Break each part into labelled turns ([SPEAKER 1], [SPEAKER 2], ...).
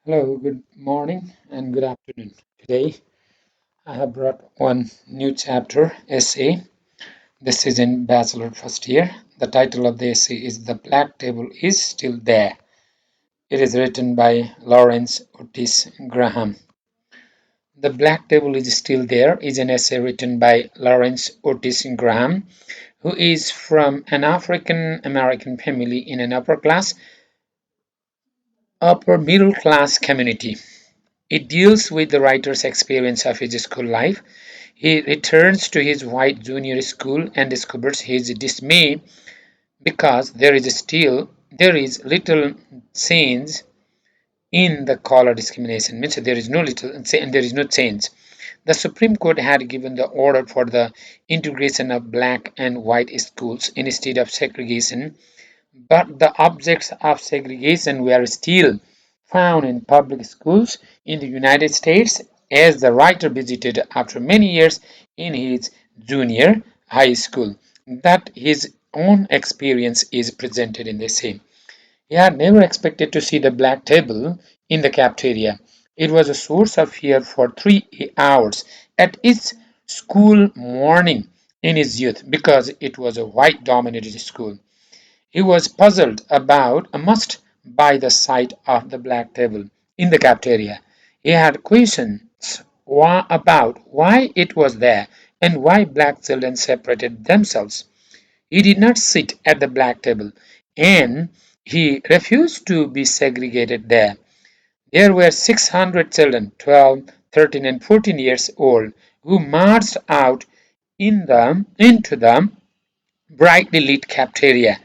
[SPEAKER 1] Hello, good morning and good afternoon. Today I have brought one new chapter essay. This is in Bachelor first year. The title of the essay is The Black Table is Still There. It is written by Lawrence Otis Graham. The Black Table is Still There is an essay written by Lawrence Otis Graham, who is from an African American family in an upper middle class community. It deals with the writer's experience of his school life. He returns to his white junior school and discovers his dismay because there is little change in the color discrimination. Means there is no little and there is no change. The Supreme Court had given the order for the integration of black and white schools instead of segregation, but the objects of segregation were still found in public schools in the United States as the writer visited after many years in his junior high school. That his own experience is presented in the same. He had never expected to see the black table in the cafeteria. It was a source of fear for 3 hours at each school morning in his youth because it was a white dominated school. He was puzzled about a must by the sight of the black table in the cafeteria. He had questions about why it was there and why black children separated themselves. He did not sit at the black table and he refused to be segregated there. There were 600 children, 12, 13, and 14 years old, who marched out into the brightly lit cafeteria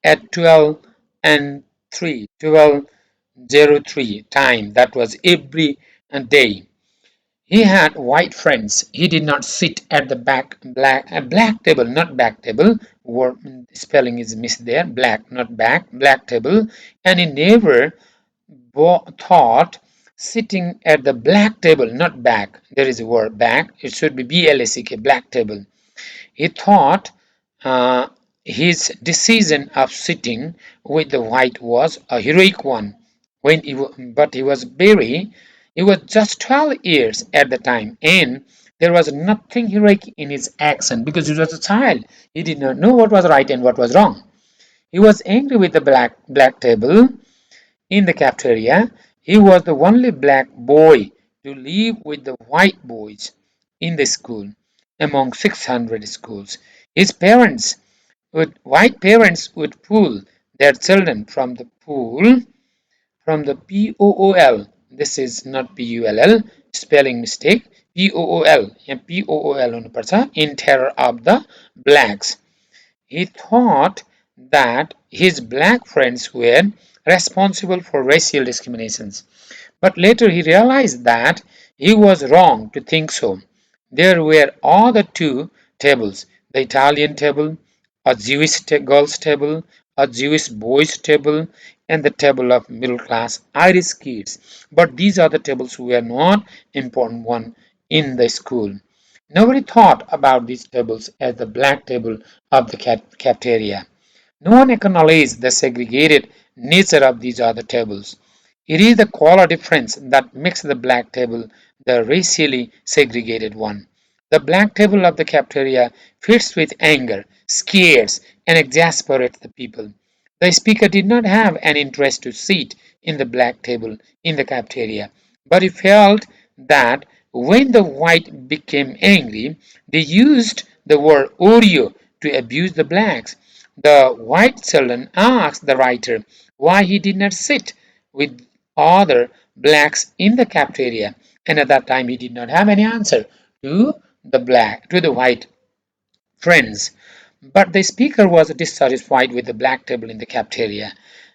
[SPEAKER 1] at 12 and 3 12:03 time. That was every day. He had white friends. He did not sit at the black table, not back table. Word spelling is missed there. Black, not back, black table. And he never thought sitting at the black table, not back. There is a word back. It should be BLACK, black table. He thought uh, his decision of sitting with the white was a heroic one. But he was just 12 years at the time, and there was nothing heroic in his action because he was a child. He did not know what was right and what was wrong. He was angry with the black table in the cafeteria. He was the only black boy to live with the white boys in the school among 600 schools. His white parents would pull their children from the POOL. This is not PULL, spelling mistake. POOL, POOL in terror of the blacks. He thought that his black friends were responsible for racial discriminations, but later he realized that he was wrong to think so. There were other two tables, the Italian table, a Jewish girls' table, a Jewish boys' table, and the table of middle class Irish kids. But these other tables were not important one in the school. Nobody thought about these tables as the black table of the cafeteria. No one acknowledged the segregated nature of these other tables. It is the color difference that makes the black table the racially segregated one. The black table of the cafeteria fits with anger, scares, and exasperates the people. The speaker did not have an interest to sit in the black table in the cafeteria, but he felt that when the white became angry, they used the word Oreo to abuse the blacks. The white children asked the writer why he did not sit with other blacks in the cafeteria, and at that time he did not have any answer to the white friends. But the speaker was dissatisfied with the black table in the cafeteria.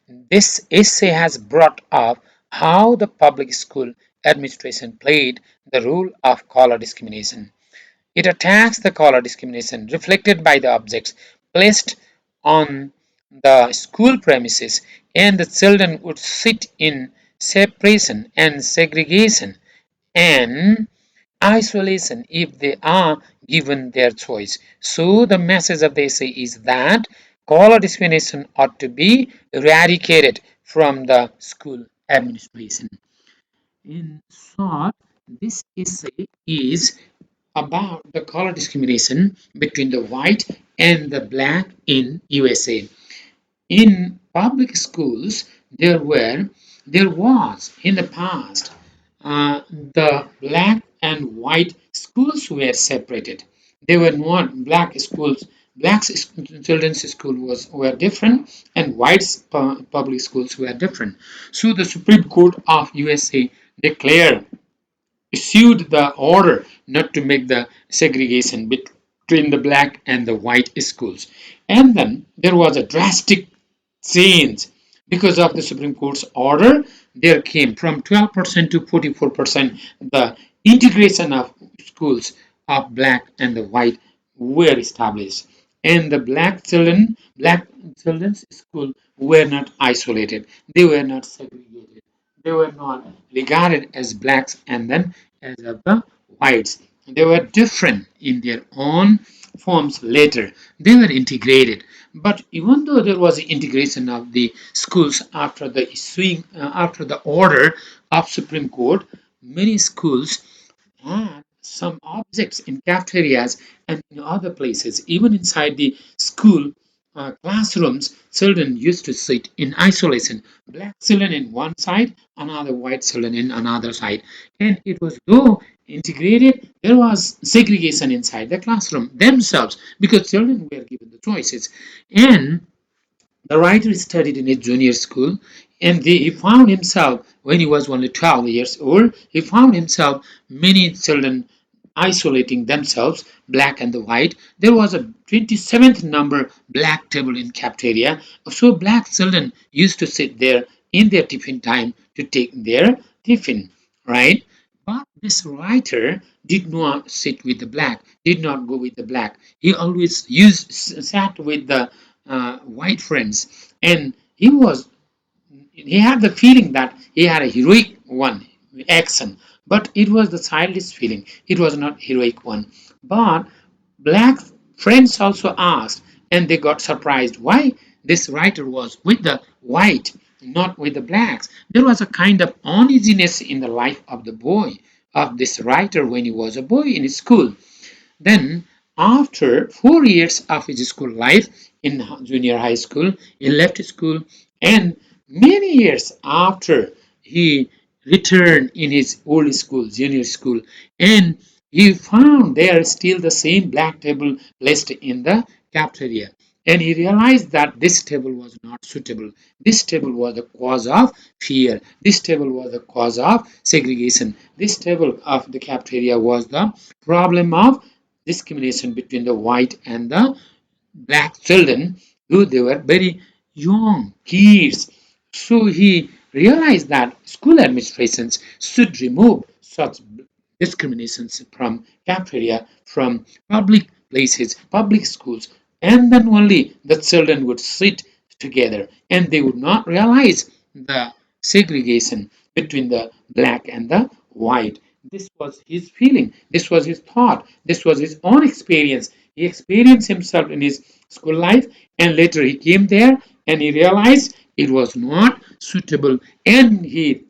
[SPEAKER 1] This essay has brought up how the public school administration played the role of color discrimination. It attacks the color discrimination reflected by the objects placed on the school premises, and the children would sit in separation and segregation and isolation if they are given their choice. So, the message of the essay is that color discrimination ought to be eradicated from the school administration. In short, this essay is about the color discrimination between the white and the black in USA. In public schools, there was in the past the black and white schools were separated. They were not black schools. Black children's school were different, and white public schools were different. So the Supreme Court of USA declared issued the order not to make the segregation between the black and the white schools. And then there was a drastic change because of the Supreme Court's order. There came from 12% to 44% the integration of schools of black and the white were established. And the black children's school were not isolated. They were not segregated. They were not regarded as blacks and then as of the whites. They were different in their own forms later. They were integrated. But even though there was integration of the schools after the issuing, after the order of Supreme Court, many schools had some objects in cafeterias and in other places. Even inside the school classrooms, children used to sit in isolation. Black children in one side, another white children in another side. And it was though integrated, there was segregation inside the classroom themselves because children were given the choices. And the writer studied in a junior school, and he found himself, when he was only 12 years old, he found himself many children isolating themselves, black and the white. There was a 27th number black table in cafeteria, so black children used to sit there in their tiffin time to take their tiffin, right? But this writer did not sit with the black, did not go with the black. He always sat with the white friends, and he had the feeling that he had a heroic one action, but it was the childish feeling. It was not heroic one. But black friends also asked, and they got surprised why this writer was with the white, not with the blacks. There was a kind of uneasiness in the life of the boy, of this writer when he was a boy in school. Then, after 4 years of his school life in junior high school, he left school, and many years after he returned in his old school, junior school, and he found there still the same black table placed in the cafeteria. And he realized that this table was not suitable. This table was the cause of fear. This table was the cause of segregation. This table of the cafeteria was the problem of discrimination between the white and the black children, though they were very young kids. So he realized that school administrations should remove such discriminations from cafeteria, from public places, public schools, and then only the children would sit together and they would not realize the segregation between the black and the white. This was his feeling, this was his thought, this was his own experience. He experienced himself in his school life, and later he came there and he realized it was not suitable, and he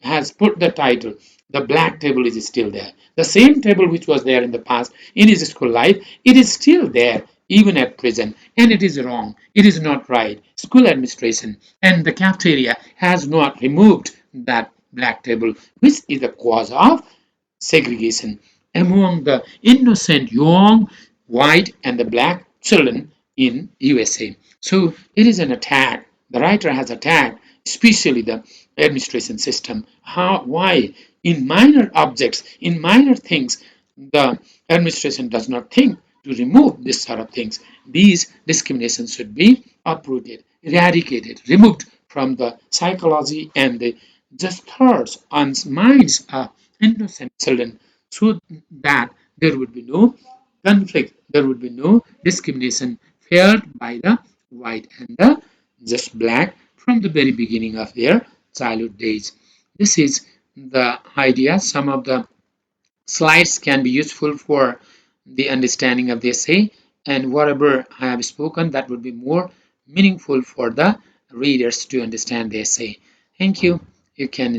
[SPEAKER 1] has put the title the black table is still there. The same table which was there in the past in his school life, it is still there even at present, and it is wrong. It is not right. School administration and the cafeteria has not removed that black table, which is the cause of segregation among the innocent young white and the black children in USA. So it is an attack. The writer has attacked especially the administration system. How, why in minor objects, in minor things, the administration does not think to remove this sort of things. These discriminations should be uprooted, eradicated, removed from the psychology and the just thoughts and minds of innocent children, so that there would be no conflict, there would be no discrimination felt by the white and the just black from the very beginning of their childhood days. This is the idea. Some of the slides can be useful for the understanding of the essay, and whatever I have spoken, that would be more meaningful for the readers to understand the essay. Thank you. You can